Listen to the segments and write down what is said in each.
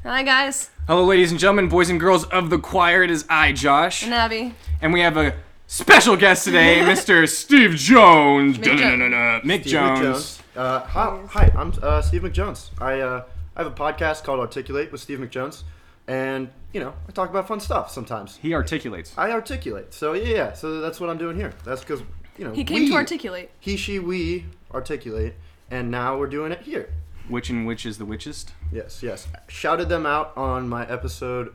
Hi, guys. Hello, ladies and gentlemen, boys and girls of the choir. It is I, Josh. And Abby. And we have a special guest today, Mr. Steve Jones. Mcjones. Hi, I'm Steve Mcjones. I have a podcast called Articulate with Steve Mcjones. And, I talk about fun stuff sometimes. He articulates. I articulate. So, yeah. So that's what I'm doing here. That's because, he came to articulate. He, she, we articulate. And now we're doing it here. Which and which is the witchest? Yes. Shouted them out on my episode.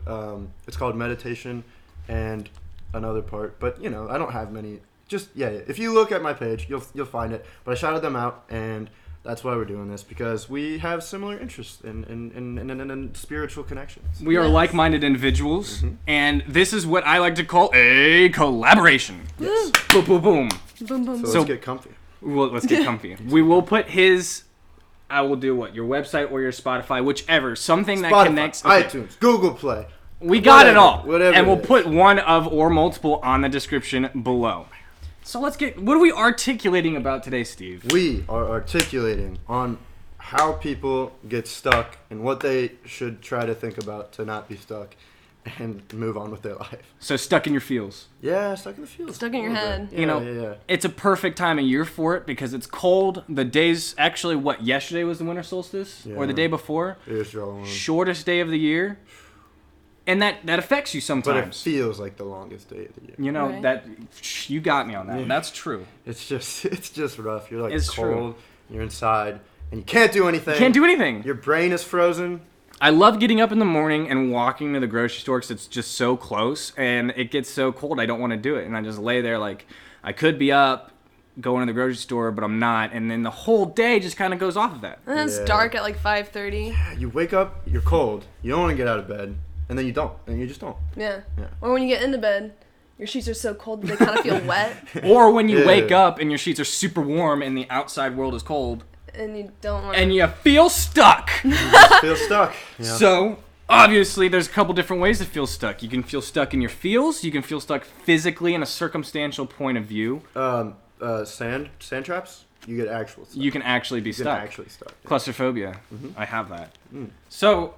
It's called Meditation and another part. But, I don't have many. Just, if you look at my page, you'll find it. But I shouted them out, and that's why we're doing this, because we have similar interests in spiritual connections. We are like-minded individuals, and this is what I like to call a collaboration. Yes. Boom, boom, boom. Boom, boom. So let's get comfy. Well, let's get comfy. We will put his... I will do what? Your website or your Spotify, whichever. Something that connects... Okay. iTunes, Google Play. We got it all. Whatever. And we'll put one of or multiple on the description below. So let's get... What are we articulating about today, Steve? We are articulating on how people get stuck and what they should try to think about to not be stuck and move on with their life. So stuck in your feels. Yeah, stuck in the field. Stuck in your head. Yeah. It's a perfect time of year for it because it's cold. The days... Actually, yesterday was the winter solstice? Yeah. Or the day before? Shortest day of the year. And that affects you sometimes. But it feels like the longest day of the year. Right. That you got me on that. Yeah. That's true. It's just rough. You're it's cold. True. You're inside, and you can't do anything. You can't do anything. Your brain is frozen. I love getting up in the morning and walking to the grocery store because it's just so close, and it gets so cold I don't want to do it, and I just lay there like I could be up going to the grocery store, but I'm not, and then the whole day just kind of goes off of that. And then it's dark at like 5:30. Yeah, you wake up, you're cold, you don't want to get out of bed, and then you don't, and you just don't. Yeah. Or when you get into bed, your sheets are so cold that they kind of feel wet. Or when you wake up and your sheets are super warm and the outside world is cold. And you don't want to... And you feel stuck. Feel stuck. Yeah. So, obviously, there's a couple different ways to feel stuck. You can feel stuck in your feels. You can feel stuck physically in a circumstantial point of view. Sand traps, you get actual stuck. You can actually be stuck. Actually stuck. Yeah. Claustrophobia. I have that. So,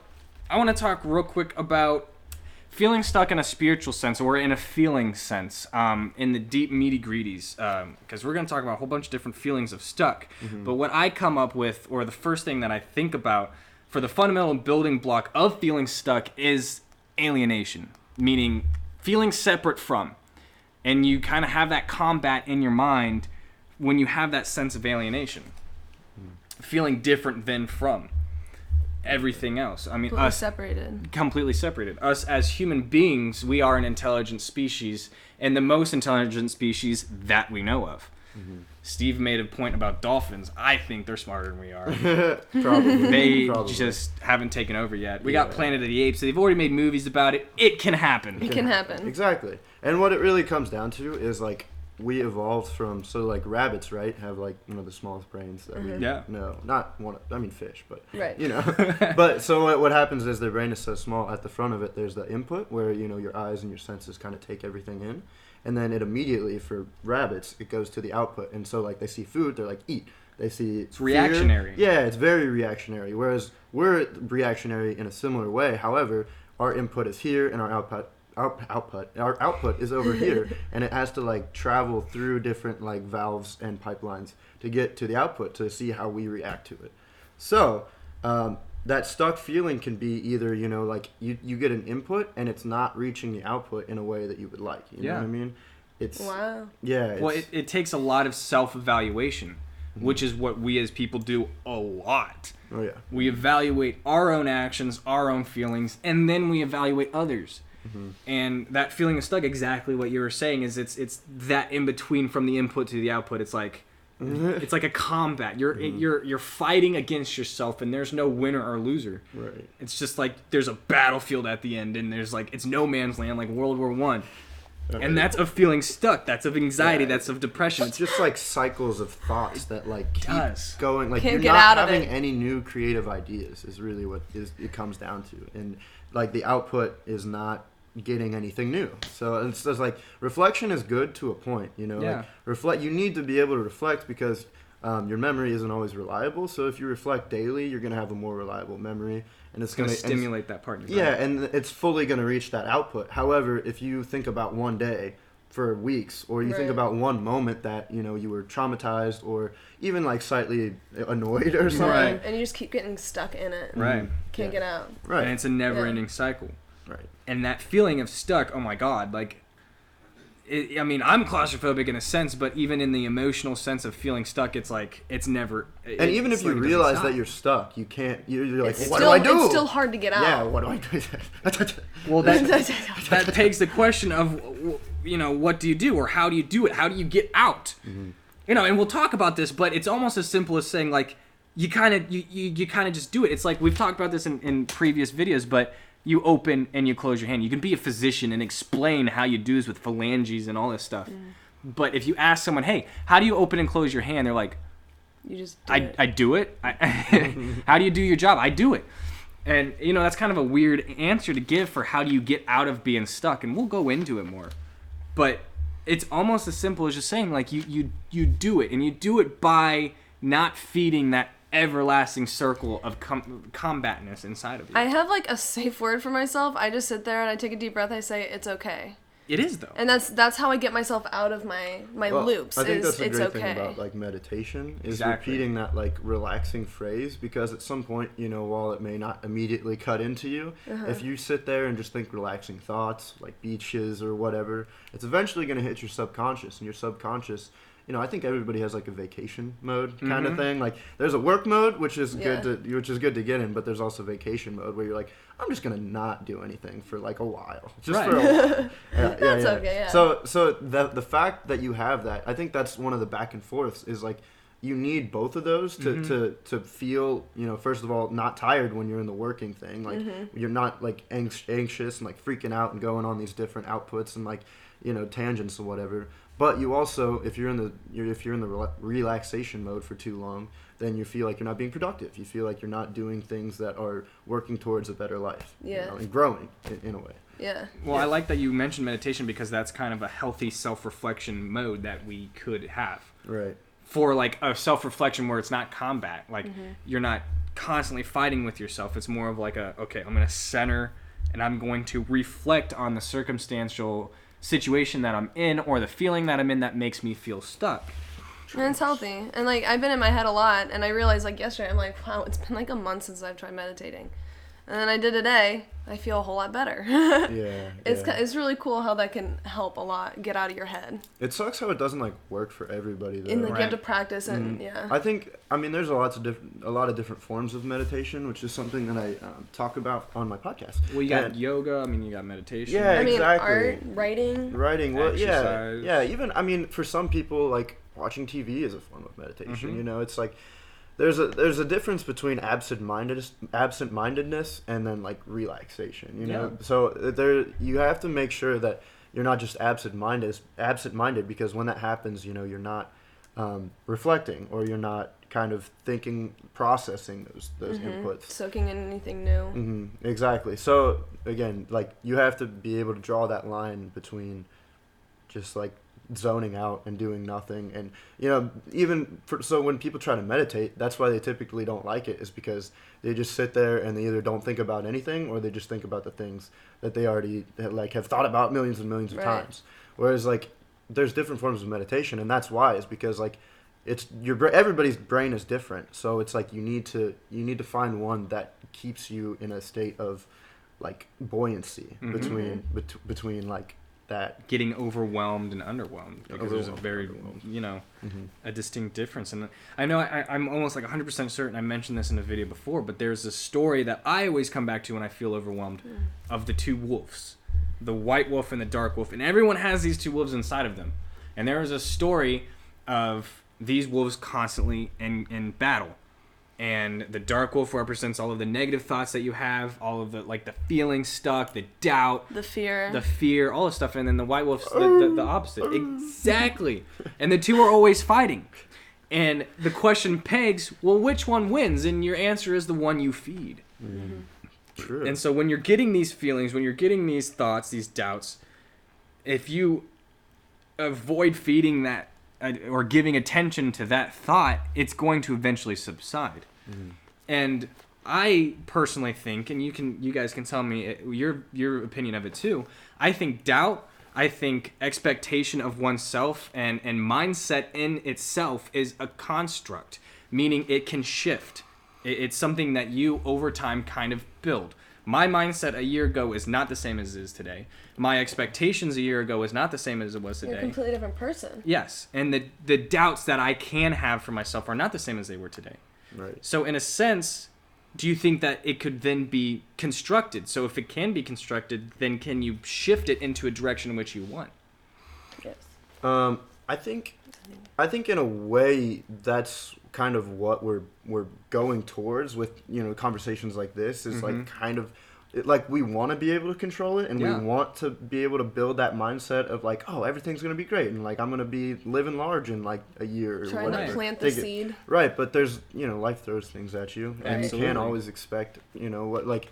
I want to talk real quick about feeling stuck in a spiritual sense or in a feeling sense, in the deep meaty greedies, because we're going to talk about a whole bunch of different feelings of stuck. But what I come up with, or the first thing that I think about for the fundamental building block of feeling stuck is alienation, meaning feeling separate from. And you kind of have that combat in your mind when you have that sense of alienation, feeling different than from everything else. I mean, completely separated. Us as human beings, we are an intelligent species, and the most intelligent species that we know of. Steve made a point about dolphins. I think they're smarter than we are. Probably. They just haven't taken over yet. We got Planet of the Apes. They've already made movies about it. It can happen. It can happen. Exactly. And what it really comes down to is we evolved from, rabbits, right, have one of the smallest brains that we know. Not one, fish, but, right. But so what happens is their brain is so small, at the front of it, there's the input where, your eyes and your senses kind of take everything in. And then it immediately, for rabbits, it goes to the output. And so, they see food, they're like, eat. They see it's reactionary. Yeah, it's very reactionary. Whereas we're reactionary in a similar way. However, our input is here and our output is over here, and it has to travel through different valves and pipelines to get to the output to see how we react to it. So that stuck feeling can be either you get an input and it's not reaching the output in a way that you would like. You know what I mean? It's it takes a lot of self-evaluation, which is what we as people do a lot. Oh yeah. We evaluate our own actions, our own feelings, and then we evaluate others. And that feeling of stuck, exactly what you were saying, is it's that in between from the input to the output. It's like a combat. You're fighting against yourself, and there's no winner or loser. Right. It's just there's a battlefield at the end, and there's it's no man's land, like World War I. And that's of feeling stuck. That's of anxiety. That's of depression. It's just cycles of thoughts that keep going. Can't you're get not out having of it. any new creative ideas is really what it comes down to. And the output is not getting anything new. So it's just reflection is good to a point, reflect. You need to be able to reflect because your memory isn't always reliable. So if you reflect daily, you're going to have a more reliable memory, and it's going to stimulate that part in your brain. Yeah, and it's fully going to reach that output. However, if you think about one day for weeks, or you think about one moment that, you know, you were traumatized or even like slightly annoyed or something. Right. And you just keep getting stuck in it. Right. Can't get out. Right. And it's a never-ending cycle. Right. And that feeling of stuck, oh my God, like, I mean, I'm claustrophobic in a sense, but even in the emotional sense of feeling stuck, it's like, it's never... And even if you realize that you're stuck, you can't, you're like, It's what do I do? It's still hard to get out. Yeah, what do I do? Well, that begs the question of, you know, what do you do, or how do you do it? How do you get out? Mm-hmm. You know, and we'll talk about this, but it's almost as simple as saying, like, you kind of just do it. It's like, we've talked about this in previous videos, but you open and you close your hand. You can be a physician and explain how you do this with phalanges and all this stuff. But if you ask someone, hey, how do you open and close your hand? They're like, You just do I do it. How do you do your job? I do it. And, you know, that's kind of a weird answer to give for how do you get out of being stuck. And we'll go into it more. But it's almost as simple as just saying, like, you do it. And you do it by not feeding that everlasting circle of combatness inside of you. I have like a safe word for myself. I just sit there and I take a deep breath. I say, it's okay. It is, though. And that's how I get myself out of my loops. I think that's a it's great okay. thing about like meditation is Exactly. repeating that like relaxing phrase, because at some point, you know, while it may not immediately cut into you, if you sit there and just think relaxing thoughts like beaches or whatever, it's eventually going to hit your subconscious, and your subconscious, you know, I think everybody has like a vacation mode kind of thing. Like there's a work mode, which is good to get in, but there's also vacation mode where you're like, I'm just gonna not do anything for like a while, just for a while. That's okay. Yeah. So the fact that you have that, I think that's one of the back and forths is like you need both of those to feel, you know, first of all, not tired when you're in the working thing, like you're not like anxious and like freaking out and going on these different outputs and like, you know, tangents or whatever. But you also, if you're in the relaxation mode for too long, then you feel like you're not being productive. You feel like you're not doing things that are working towards a better life. Yeah. You know, and growing in a way. Yeah. Well, I like that you mentioned meditation, because that's kind of a healthy self-reflection mode that we could have. Right. For like a self-reflection where it's not combat. Like you're not constantly fighting with yourself. It's more of like okay, I'm going to center and I'm going to reflect on the circumstantial situation that I'm in, or the feeling that I'm in that makes me feel stuck. And it's healthy. And like I've been in my head a lot, and I realized like yesterday, I'm like, wow, it's been like a month since I've tried meditating. And then I did today. I feel a whole lot better. It's really cool how that can help a lot get out of your head. It sucks how it doesn't like work for everybody though. And like Right. you have to practice and I think, I mean, there's a lot of different forms of meditation, which is something that I talk about on my podcast. Well, you got And- yoga. I mean, you got meditation. Yeah, I mean, exactly. art, writing. Well, Exercise. yeah. Even, I mean, for some people, like watching TV is a form of meditation. You know, it's like there's a difference between absent-mindedness and then like relaxation. You know, so you have to make sure that you're not just absent-minded, because when that happens, you know, you're not reflecting, or you're not kind of thinking, processing those inputs. Soaking in anything new. Exactly. So again, like you have to be able to draw that line between just like zoning out and doing nothing. And you know, so when people try to meditate, that's why they typically don't like it, is because they just sit there and they either don't think about anything, or they just think about the things that they already have thought about millions and millions of times. Whereas like there's different forms of meditation, and that's why, is because like it's everybody's brain is different. So it's like you need to find one that keeps you in a state of like buoyancy between like that getting overwhelmed and underwhelmed, because there's a very, you know, a distinct difference. And I know I'm almost like 100% certain I mentioned this in a video before, but there's a story that I always come back to when I feel overwhelmed of the two wolves, the white wolf and the dark wolf. And everyone has these two wolves inside of them. And there is a story of these wolves constantly in battle. And the dark wolf represents all of the negative thoughts that you have, all of the like the feeling stuck, the doubt, The fear, all this stuff. And then the white wolf's the opposite. Exactly. And the two are always fighting. And the question pegs, well, which one wins? And your answer is the one you feed. True. And so when you're getting these feelings, when you're getting these thoughts, these doubts, if you avoid feeding that or giving attention to that thought, it's going to eventually subside. And I personally think, and you guys can tell me your opinion of it too. I think doubt, I think expectation of oneself and mindset in itself is a construct, meaning it can shift. It's something that you over time kind of build. My mindset a year ago is not the same as it is today. My expectations a year ago is not the same as it was today. You're a completely different person. Yes, and the doubts that I can have for myself are not the same as they were today. Right. So in a sense, do you think that it could then be constructed? So if it can be constructed, then can you shift it into a direction in which you want? Yes. I think in a way that's kind of what we're going towards with conversations like this is like kind of like we want to be able to control it, and we want to be able to build that mindset of like, oh, everything's gonna be great, and like I'm gonna be living large in like a year or trying whatever. to plant the seed. Right, but there's life throws things at you, and you can't always expect what like.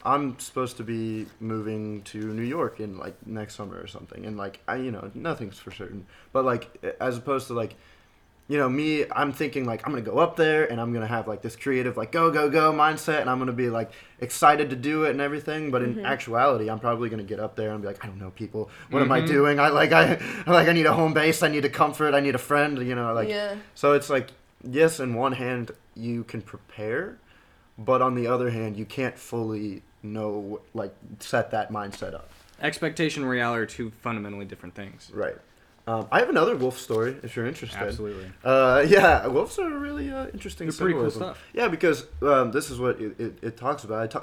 I'm supposed to be moving to New York in like next summer or something, and like nothing's for certain, but like as opposed to like me, I'm thinking like I'm gonna go up there and I'm gonna have like this creative like go mindset, and I'm gonna be like excited to do it and everything. But in actuality, I'm probably gonna get up there and be like, I don't know people. What am I doing? I need a home base. I need a comfort. I need a friend. So it's like, yes, in one hand you can prepare, but on the other hand you can't fully set that mindset up. Expectation and reality are two fundamentally different things. Right. I have another wolf story if you're interested. Absolutely. Wolves are really interesting. They're pretty cool stuff. Yeah, because this is what it talks about.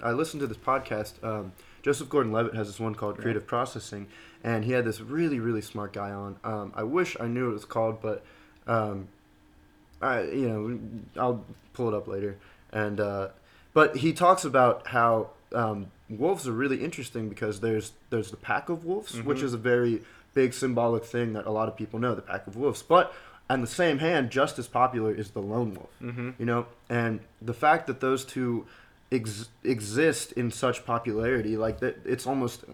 I listened to this podcast. Joseph Gordon-Levitt has this one called Creative Processing, and he had this really, really smart guy on. I wish I knew what it was called, but I'll pull it up later. And but he talks about how wolves are really interesting because there's the pack of wolves, which is a very big symbolic thing that a lot of people know, the pack of wolves. But on the same hand, just as popular is the lone wolf. And the fact that those two exist in such popularity, like that, it's almost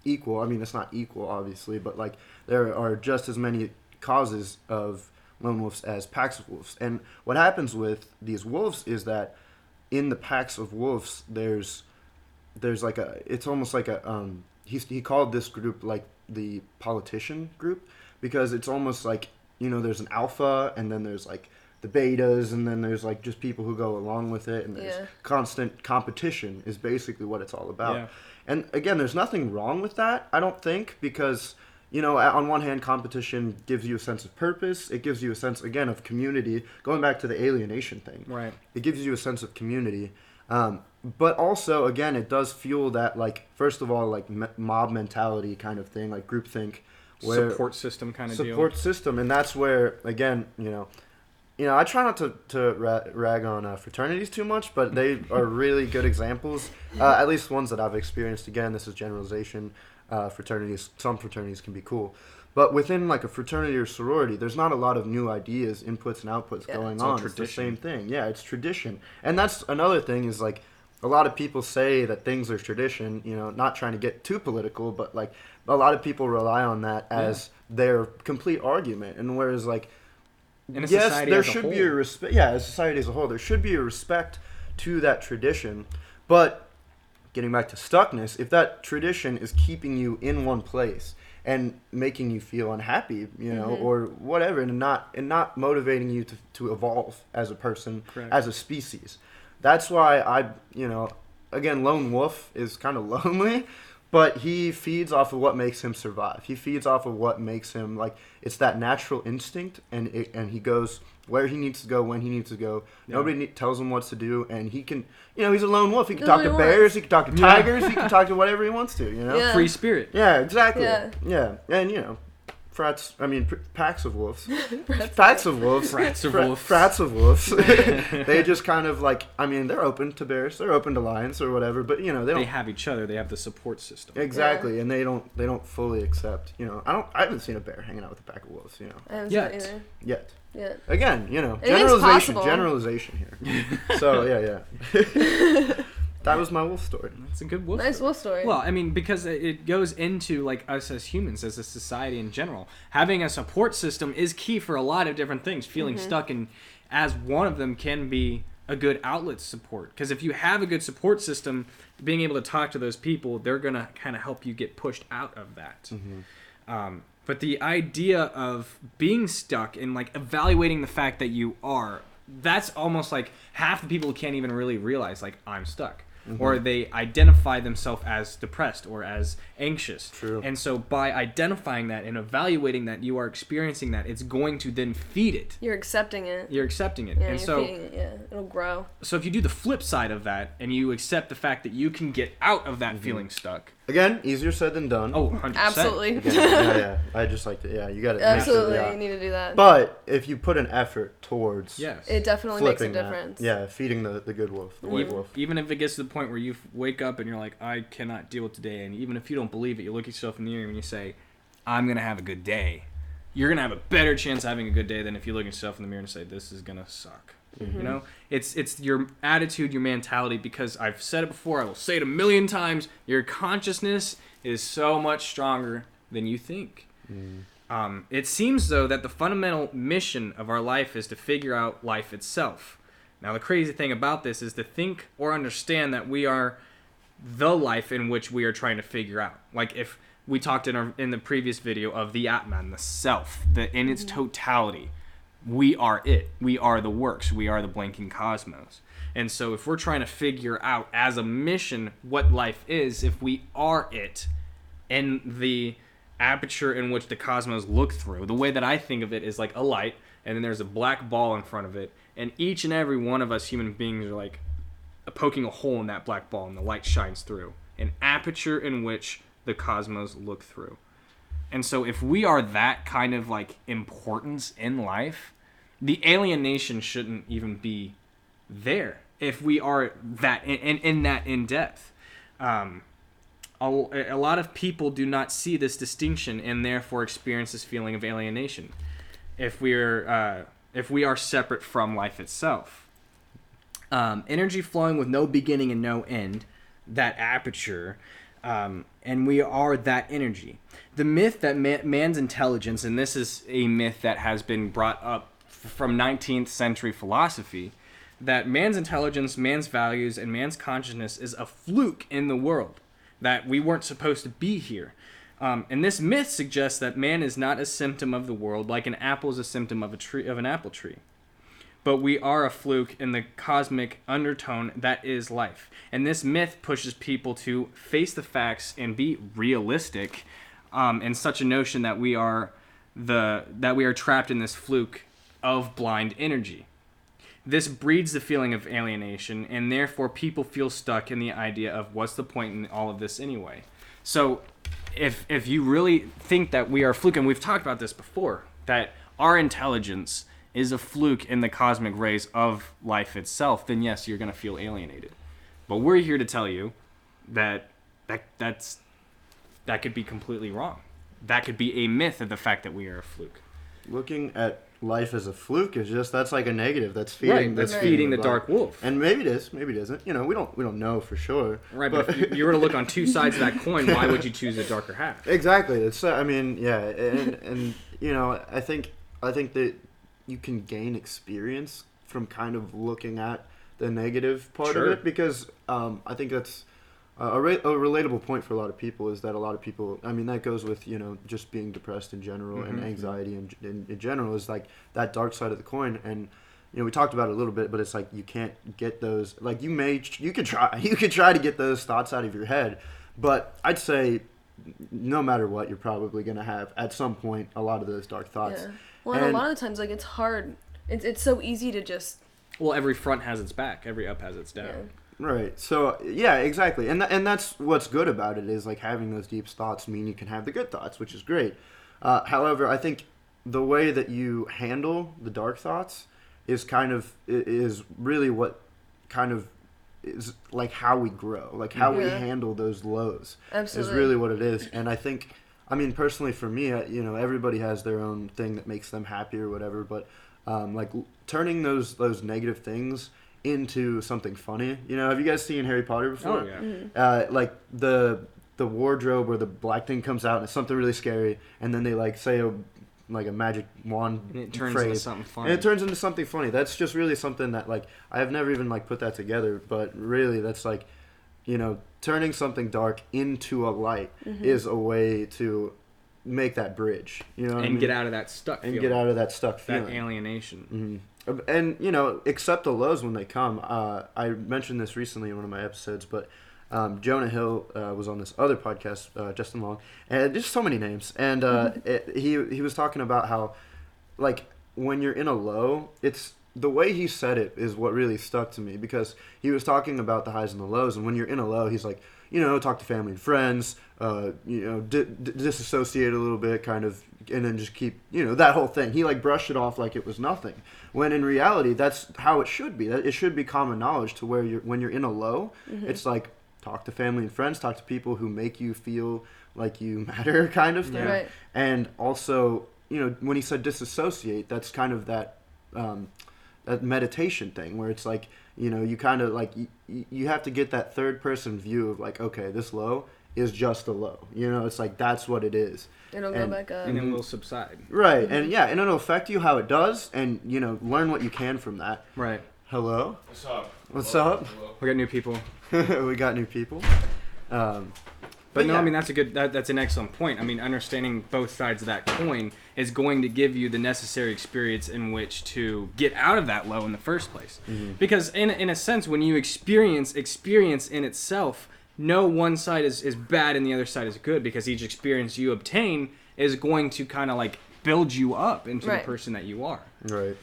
equal. I mean, it's not equal, obviously, but like there are just as many causes of lone wolves as packs of wolves. And what happens with these wolves is that in the packs of wolves, there's like it's almost like he called this group like the politician group, because it's almost like there's an alpha, and then there's like the betas, and then there's like just people who go along with it, and there's constant competition is basically what it's all about. And again, there's nothing wrong with that, I don't think, because on one hand, competition gives you a sense of purpose. It gives you a sense, again, of community. Going back to the alienation thing, right? It gives you a sense of community. But also, again, it does fuel that, like, first of all, like mob mentality kind of thing, like groupthink, support system kind of deal. Support system, and that's where, again, I try not to rag on fraternities too much, but they are really good examples. At least ones that I've experienced. Again, this is generalization. Fraternities, some fraternities can be cool, but within like a fraternity or sorority, there's not a lot of new ideas, inputs and outputs going on. It's the same thing. Yeah, it's tradition. And that's another thing, is like a lot of people say that things are tradition, not trying to get too political, but like a lot of people rely on that as their complete argument. And whereas like, yes, there should be a respect. Yeah, as society as a whole, there should be a respect to that tradition, but getting back to stuckness, if that tradition is keeping you in one place and making you feel unhappy, or whatever, and not motivating you to evolve as a person, as a species, that's why again, lone wolf is kind of lonely, but he feeds off of what makes him survive. He feeds off of what makes him, like, it's that natural instinct, and he goes where he needs to go, when he needs to go. Nobody tells him what to do, and he can, he's a lone wolf. He can talk to bears, he can talk to tigers, he can talk to whatever he wants to, Free spirit. Yeah, exactly. Yeah. And, packs of wolves. Packs of wolves. Frats of wolves. They just kind of like, they're open to bears, they're open to lions or whatever, but they have each other. They have the support system. Exactly, and they don't fully accept. I haven't seen a bear hanging out with a pack of wolves. I haven't seen it either. Yet. Yeah. Again, Generalization here. So yeah. that was my wolf story. That's a good wolf Nice story. wolf story. Well, I mean, because it goes into like us as humans, as a society in general. Having a support system is key for a lot of different things. Feeling stuck, and as one of them can be a good outlet support. Because if you have a good support system, being able to talk to those people, they're gonna kind of help you get pushed out of that. But the idea of being stuck and like evaluating the fact that you are, that's almost like half the people can't even really realize like I'm stuck. Or they identify themselves as depressed or as anxious. True. And so by identifying that and evaluating that you are experiencing that, it's going to then feed it. You're accepting it. You're accepting it. Yeah, And you're so feeding it. Yeah, it'll grow. so if you do the flip side of that and you accept the fact that you can get out of that feeling stuck. Again, easier said than done. Oh, 100%. Absolutely. Yeah. I just like to. Yeah, you got to. Absolutely, you need to do that. But if you put an effort towards. Yes. It definitely makes a flipping that, difference. yeah, feeding the good wolf, the white wolf. Even if it gets to the point where you wake up and you're like, I cannot deal with today, and even if you don't believe it, you look at yourself in the mirror and you say, I'm going to have a good day. You're going to have a better chance of having a good day than if you look at yourself in the mirror and say, this is going to suck. You know, it's your attitude, your mentality, because I've said it before, I will say it a million times, your consciousness is so much stronger than you think. It seems, though, that the fundamental mission of our life is to figure out life itself. Now, the crazy thing about this is to think or understand that we are the life in which we are trying to figure out. Like if we talked in the previous video of the Atman, the self, in its totality. We are it. We are the works. We are the blanking cosmos. And so if we're trying to figure out as a mission what life is, if we are it in the aperture in which the cosmos look through, the way that I think of it is like a light, and then there's a black ball in front of it, and each and every one of us human beings are like poking a hole in that black ball, and the light shines through. An aperture in which the cosmos look through. And so if we are that kind of like importance in life, the alienation shouldn't even be there if we are that in that in depth. A lot of people do not see this distinction and therefore experience this feeling of alienation if we are separate from life itself. Energy flowing with no beginning and no end, that aperture, and we are that energy. The myth that man's intelligence, and this is a myth that has been brought up from 19th century philosophy, that man's intelligence, man's values, and man's consciousness is a fluke in the world, that we weren't supposed to be here. And this myth suggests that man is not a symptom of the world, like an apple is a symptom of an apple tree. But we are a fluke in the cosmic undertone that is life. And this myth pushes people to face the facts and be realistic, in such a notion that we are trapped in this fluke of blind energy. This breeds the feeling of alienation, and therefore people feel stuck in the idea of what's the point in all of this anyway. So if you really think that we are a fluke, and we've talked about this before, that our intelligence is a fluke in the cosmic rays of life itself, then yes, you're going to feel alienated. But we're here to tell you that could be completely wrong. That could be a myth of the fact that we are a fluke. Looking at life as a fluke is that's like a negative. That's feeding. Right, that's feeding the dark wolf. And maybe it is, maybe it isn't. You know, we don't know for sure. Right, but if you were to look on two sides of that coin, why would you choose the darker half? Exactly. It's. I mean, yeah, and you know, I think that you can gain experience from kind of looking at the negative part of it, because I think that's a relatable point for a lot of people, is that a lot of people, I mean, that goes with, you know, just being depressed in general, and anxiety in general, is like that dark side of the coin. And you know, we talked about it a little bit, but it's like you can't get those, like you could try to get those thoughts out of your head, but I'd say no matter what, you're probably going to have at some point a lot of those dark thoughts. Yeah. Well, and a lot of the times, like, it's hard. It's so easy to just... Well, every front has its back. Every up has its down. Yeah. Right. So, yeah, exactly. And that's what's good about it, is like having those deep thoughts mean you can have the good thoughts, which is great. However, I think the way that you handle the dark thoughts is really what kind of is like how we grow, like how we handle those lows. Absolutely. Is really what it is. And I think, I mean, personally for me, you know, everybody has their own thing that makes them happy or whatever, but like turning those negative things into something funny. You know, have you guys seen Harry Potter before? Oh yeah. Mm-hmm. Like the wardrobe where the black thing comes out and it's something really scary, and then they like say a magic wand And it turns phrase, into something funny. and it turns into something funny. That's just really something that like I have never even like put that together, but really that's like, you know, turning something dark into a light is a way to make that bridge, you know, what I mean? Get out of that stuck and feeling. get out of that stuck feeling. That alienation. And you know, accept the lows when they come. I mentioned this recently in one of my episodes, but Jonah Hill was on this other podcast, Justin Long, and just so many names. And he was talking about how, like, when you're in a low, it's the way he said it is what really stuck to me, because he was talking about the highs and the lows, and when you're in a low, he's like, you know, talk to family and friends, you know, disassociate a little bit, kind of, and then just keep, you know, that whole thing. He like brushed it off like it was nothing, when in reality, that's how it should be. It should be common knowledge to where when you're in a low, it's like talk to family and friends, talk to people who make you feel like you matter, kind of thing. Right. And also, you know, when he said disassociate, that's kind of that that meditation thing where it's like, you know, you kind of like you have to get that third person view of like, okay, this low is just a low, you know, it's like that's what it is. It'll go back up. And then we'll subside. Right. And yeah, and it'll affect you how it does, and you know, learn what you can from that. Right. Hello. What's up? What's up? We got new people. We got new people. But no, yeah. I mean that's an excellent point. I mean, understanding both sides of that coin is going to give you the necessary experience in which to get out of that low in the first place. Because in a sense, when you experience in itself, no one side is bad and the other side is good, because each experience you obtain is going to kind of like build you up into the person that you are. Right.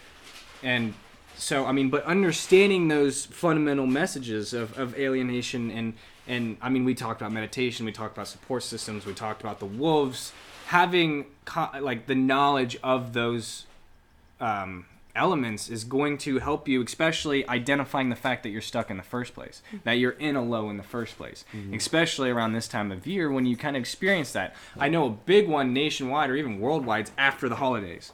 And so, I mean, but understanding those fundamental messages of alienation and I mean, we talked about meditation, we talked about support systems, we talked about the wolves, having like the knowledge of those elements is going to help you, especially identifying the fact that you're stuck in the first place, that you're in a low in the first place, especially around this time of year when you kind of experience that. I know a big one nationwide or even worldwide is after the holidays.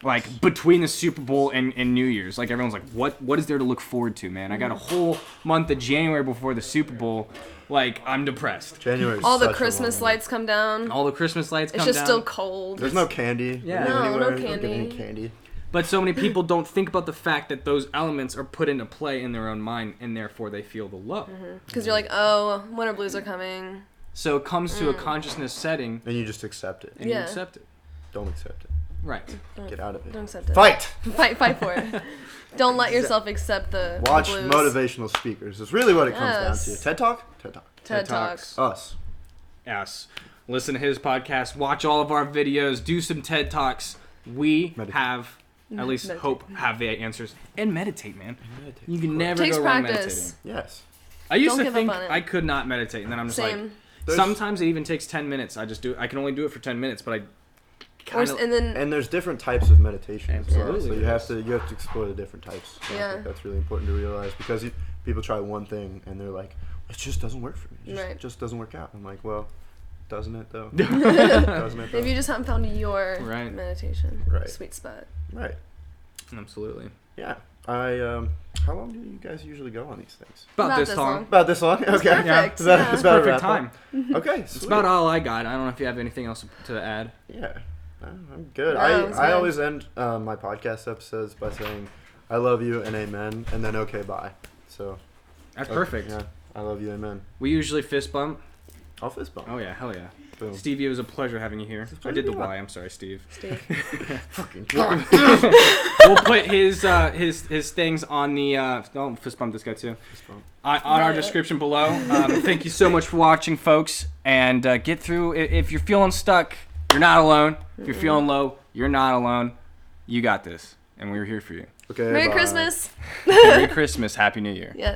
Like, between the Super Bowl and New Year's. Like, everyone's like, what is there to look forward to, man? I got a whole month of January before the Super Bowl. Like, I'm depressed. January. All the Christmas lights come down. All the Christmas lights come down. It's just still cold. There's no candy. Yeah. No anywhere. You don't candy. get any candy. But so many people don't think about the fact that those elements are put into play in their own mind, and therefore they feel the low. Because you're like, oh, winter blues are coming. So it comes to a consciousness setting, And you just accept it. and you accept it. Don't accept it. Right. Get out of it. Don't accept it. Fight! Fight for it. Don't let yourself accept the Watch blues. motivational speakers. That's really what it comes down to. Yes. TED Talk? TED Talk. TED Talks. Us. Yes. Listen to his podcast. Watch all of our videos. Do some TED Talks. We have, at least hope, have the answers. And meditate, man. Meditate. You can never Takes go wrong practice. meditating. Yes. I used Don't to give up think on it. I could not meditate, and then I'm just Same. like, There's- sometimes it even takes 10 minutes. I can only do it for 10 minutes, but I kind of... And then And there's different types of meditation as well. Absolutely. So you have to explore the different types. So I Yeah. think that's really important to realize, because people try one thing and they're like, it just doesn't work for me. It just doesn't work out. I'm like, well, doesn't it though? Doesn't it though? maybe you just haven't found your Right. meditation Right. sweet spot. Right. Absolutely. Yeah. How long do you guys usually go on these things? About this long. About this long? Okay. perfect, Yeah. Is that, yeah. is that a Perfect wrap up? time. Okay. It's Sweet. about all I got. I don't know if you have anything else to add. Yeah. I'm good. No, it's I good. always end my podcast episodes by saying, I love you and amen, and then okay, bye. So. That's perfect. Yeah. I love you, amen. We usually fist bump. I'll fist bump. Oh yeah, hell yeah. Boom. Steve, it was a pleasure having you here. I did the Y. I'm sorry, Steve. Steve. Fucking We'll put his things on the. Oh, fist bump this guy too. bump. On our description below. Thank you so much for watching, folks. And get through. If you're feeling stuck, you're not alone. If you're feeling low, you're not alone. You got this, and we're here for you. Okay. Merry bye. Christmas. Merry Christmas, Happy New Year. Yes.